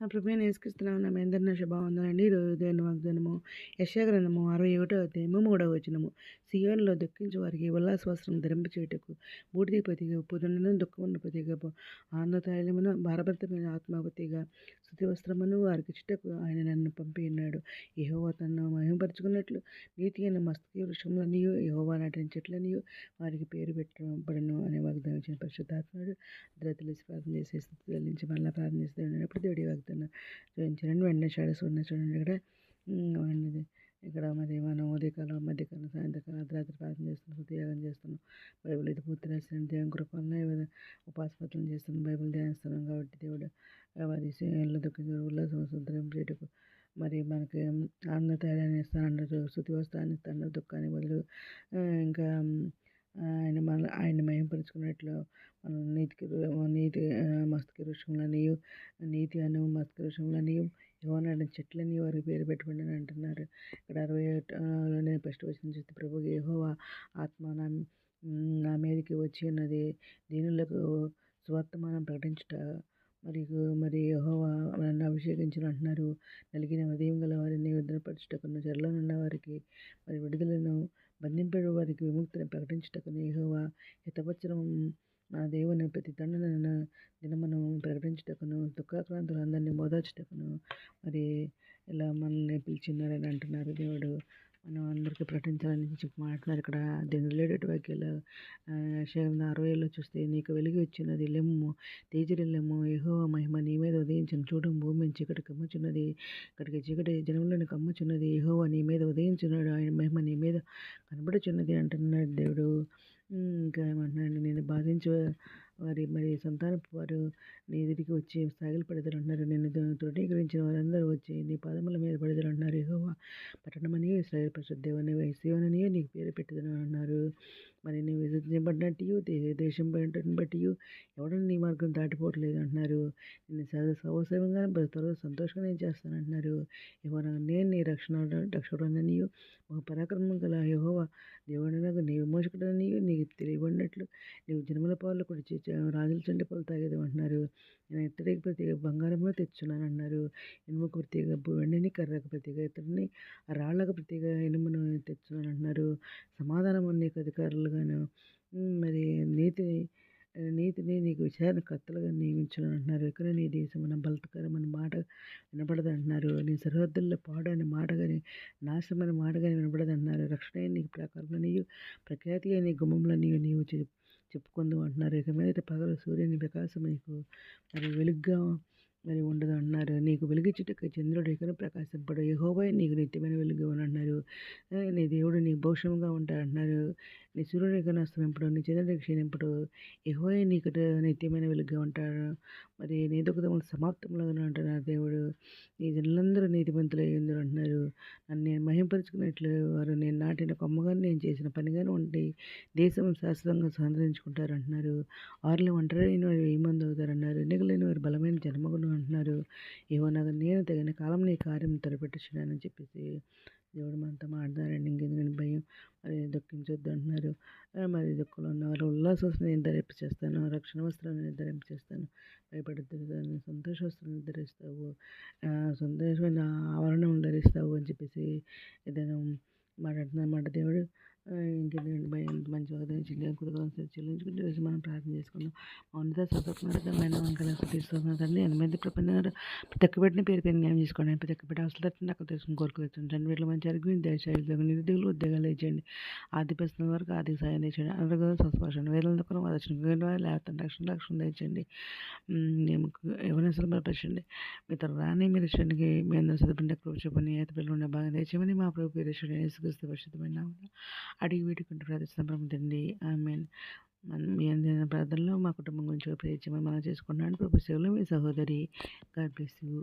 నా ప్రభువైన యేసుక్రీస్తునామమున మీ అందరిని శుభవందనాలండి. ఈరోజు దేవుని వాగ్దానము యెషయా గ్రంథము 61వ అధ్యాయము 3వ వచనము. సియోనులో దుఃఖించు వారికి ఉల్లాస వస్త్రం ధరింపచేయుటకు బూడిదపతిగా పుదునును దుఃఖమును ప్రతిగా ఆనందతైలమును భారభరితమైన ఆత్మావతిగా స్తుతి వస్త్రమును వారికి చుట్టకు ఆయన నన్ను పంపి ఉన్నాడు. యెహోవా తనను మహిమపరచుకున్నట్లు నీతి అయిన మస్తకి వృక్షములనియు యెహోవా నాటిన చెట్లనియు వారికి పేరు పెట్టబడును అనే వాగ్దానం ఇచ్చిన పరిశుద్ధాత్ముడు తెలిసి ప్రార్థన చేసే స్థితి చెల్లించి మళ్ళీ ప్రార్థన చేస్తే ఉన్నప్పుడు దేవుడి వాగ్దానం చూపించారండి. వెంటనే చూడండి ఇక్కడ మరి మనం ఉదయకాలం మధ్యకాలం సాయంత్రకాలం అర్ధరాత్రి ప్రార్థన చేస్తున్నాం, హృదయాగం చేస్తున్నాం. బైబిల్ ఇది పూర్తి రాసిన దేవుని కృపలను ఉపాసపత్రం చేస్తున్నాం, బైబిల్ ధ్యానిస్తున్నాం. కాబట్టి దేవుడు మరి సేనలు దుఃఖించు ఉల్లాసం సుందరం చేయటకు మరి మనకి ఆనందతైలాన్ని ఇస్తానన్నారు, శృతి వస్త్రాన్ని ఇస్తాను, దుఃఖాన్ని బదులు ఇంకా ఆయన మహింపరుచుకున్నట్లు మనం నీతి మస్తకి వృక్షములనియు నీతి అను మస్తకి వృక్షములనియు యెహోవా చెట్లని వారికి పేరు పెట్టుకోండి అని అంటున్నారు. ఇక్కడ 61 ఫస్ట్ వచ్చిన చూస్తే ప్రభు యెహోవా ఆత్మ నా మీదకి వచ్చి ఉన్నది, దీనులకు స్వర్తమానం ప్రకటించుట మరి యెహోవా నన్ను అభిషేకించిన అంటున్నారు. నలిగిన హృదయం గల వారిని విడుదలపరచుటకును, చెరలోనున్న వారికి మరి విడుదలను, బంధింపబడిన వారికి విముక్తిని ప్రకటించుటకును, యెహోవా హితవచనం మన దేవుని ప్రతి దినమును ప్రకటించుటకును, దుఃఖాక్రాంతులందరినీ ఓదార్చుటకును మరి ఇలా మనల్ని పిలిచినారని అంటున్నారు. దేవుడు మనం అందరికీ ప్రకటించాలని చెప్పి మాట్లాడుతున్నారు. ఇక్కడ దీని రిలేటెడ్ వాక్యాలు యెషయా 60లో చూస్తే, నీకు వెలుగు వచ్చినది, లెమ్ము తేజరిల్లెమ్ము, యెహోవా మహిమ నీ మీద ఉదయించును, చూడు భూమి చీకటి కమ్ముచున్నది, ఇక్కడికి చీకటి జనములను కమ్ముచున్నది, యెహోవా నీ మీద ఉదయించున్నాడు, ఆయన మహిమ నీ మీద కనబడుచున్నది అంటున్నాడు దేవుడు. ఇంకా ఏమంటున్నాడు, నేను బాధించే మరి సంతానపు వారు నీ ఎదుటికి వచ్చి సాగిలపడతారు అంటున్నారు. నేను తృణీకరించిన వారందరూ వచ్చి నీ పాదముల మీద పడతారు అంటున్నారు. యెహోవా పట్టణమనియు ఇశ్రాయేలు పరిశుద్ధ దేవునివై సీయోననియు నీకు పేరు పెట్టెదను అన్నారు. మరి నీవు విసర్జించబడినట్టు దేశం బట్టి ఎవడూ నీ మార్గం దాటిపోవట్లేదు అంటున్నారు. నేను సౌసవంగా త్వరగా సంతోషంగా నేను చేస్తాను అంటున్నారు. యెహోవా నేను నీ రక్షకుడననియు పరాక్రమం గల యెహోవా దేవుడనగా నీ విమోచకుడనియు నీకు తెలియబడినట్లు నీవు జన్మల పాలు కుడిచి రాజుల చండి పాలు తాగేది అంటున్నారు. నేను ఇత్తడికి ప్రతిగా బంగారంలో తెచ్చున్నాను అన్నారు. ఇనుముకు ప్రతిగా వెండిని, కర్రకు ప్రతిగా ఇత్తడిని, రాళ్లకు ప్రతిగా ఇనుమును తెచ్చున్నాను అంటున్నారు. సమాధానం నీకు అధికారులుగాను మరి నీతిని నీకు విచారణకర్తలుగా నియమించును అంటున్నారు. ఇక్కడ నీ దేశమున బలత్కరమైన మాట వినపడదు అంటున్నారు. నీ సరిహద్దుల్లో పాడు అనే మాట కానీ నాశనమైన మాట కానీ వినపడదు అంటున్నారు. రక్షణ నీకు ప్రాకారములనియు ప్రఖ్యాతి నీ గుమ్మంలనియు నీవు చెప్పుకుందు అంటున్నారు. ఇక మీద పగలు సూర్యుని ప్రకాశం నీకు మరి వెలుగ్గా మరి ఉండదు అంటున్నారు. నీకు వెలుగిచ్చుటకు చంద్రుడు ఇకను ప్రకాశింపడు, యెహోవా నీకు నిత్యమైన వెలుగు అని అన్నారు. నీ దేవుడు నీకు భౌషంగా ఉంటాడు అంటున్నారు. నీ సూర్యుడు ఇకను అస్తమింపడు, నీ చంద్రుడు క్షీణింపడు, యెహోవా నీకు నిత్యమైన వెలుగుగా ఉంటాడు. మరి నీ దుఃఖములు సమాప్తములుగా అంటున్నారు దేవుడు. నీ జనులందరూ నీతిమంతులై ఉందరు అంటున్నారు. నన్ను నేను మహింపరుచుకున్నట్లు వారు నేను నాటిన కొమ్మగాని నేను చేసిన పనిగాని ఉండి దేశం శాశ్వతంగా సంతరించుకుంటారు అంటున్నారు. వారిలో ఒంటరైన వారు 1000 మంది అవుతారన్నారు. ఎన్నికలేని వారు బలమైన జన్మగును అంటున్నారు. యెహోవా నేను తగిన కాలం నీ కార్యం త్వరపెట్టుచున్నానని చెప్పేసి దేవుడు మనతో మాట్లాడారండి. ఇంకెందుకని భయం, మరి దుఃఖించొద్దు అంటున్నారు. మరి దుఃఖంలో ఉన్నవారు ఉల్లాస వస్త్రం నేను ధరింపచేస్తాను, రక్షణ వస్త్రాన్ని నేను ధరింపచేస్తాను, భయపడద్దు సంతోష వస్త్రాన్ని ధరిస్తావు, సంతోషమైన ఆవరణం ధరిస్తావు అని చెప్పేసి ఏదైనా మాట్లాడుతున్నమాట దేవుడు. ఇంకెందుకంటే భయం మంచి చెల్లించుకుంటే రోజు మనం ప్రార్థన చేసుకున్నాం. ఉన్నత స్వతంత్రమైన తీసుకోవాలి తండ్రి. 8 ప్రపంచంలో ప్రతి ఒక్క బిడ్డని పేరు న్యాయం చేసుకోండి. ప్రతి ఒక్క బిడ్డ అవసరం తట్టిన అక్కడ తెలుసుకుని కోరుకోవచ్చు. తండ్రి వీటిలో మంచి ఆరోగ్యం, దేశాలు నిరుద్యోగులు ఉద్యోగాలు ఇచ్చేయండి. ఆర్థిక పరిస్థితుల వరకు ఆర్థిక సాయం తెచ్చండి. అనారోగ్యం స్వస్థపరచండి. వేదన దుఃఖం లేకపోతే రక్షణ తెచ్చండి. ఎవరిని బలపరచండి. మీతో రాని మీరు ఇచ్చడానికి మీ అందరూ చదువుకుంటే కృప చూపని ఏత పిల్లలు ఉండే బాగా తెచ్చమని మా ప్రభు పేరు యేసుక్రీస్తు పరిశుద్ధమైన అడిగి వీడుకుంటూ ప్రార్థిస్తున్నాం తండ్రి. ఆమేన్. మీ అందరి ప్రార్థనలో మా కుటుంబం గురించి ప్రేమ మనం చేసుకుంటున్నాను. ప్రభు సేవలో మీ సహోదరి. God bless you.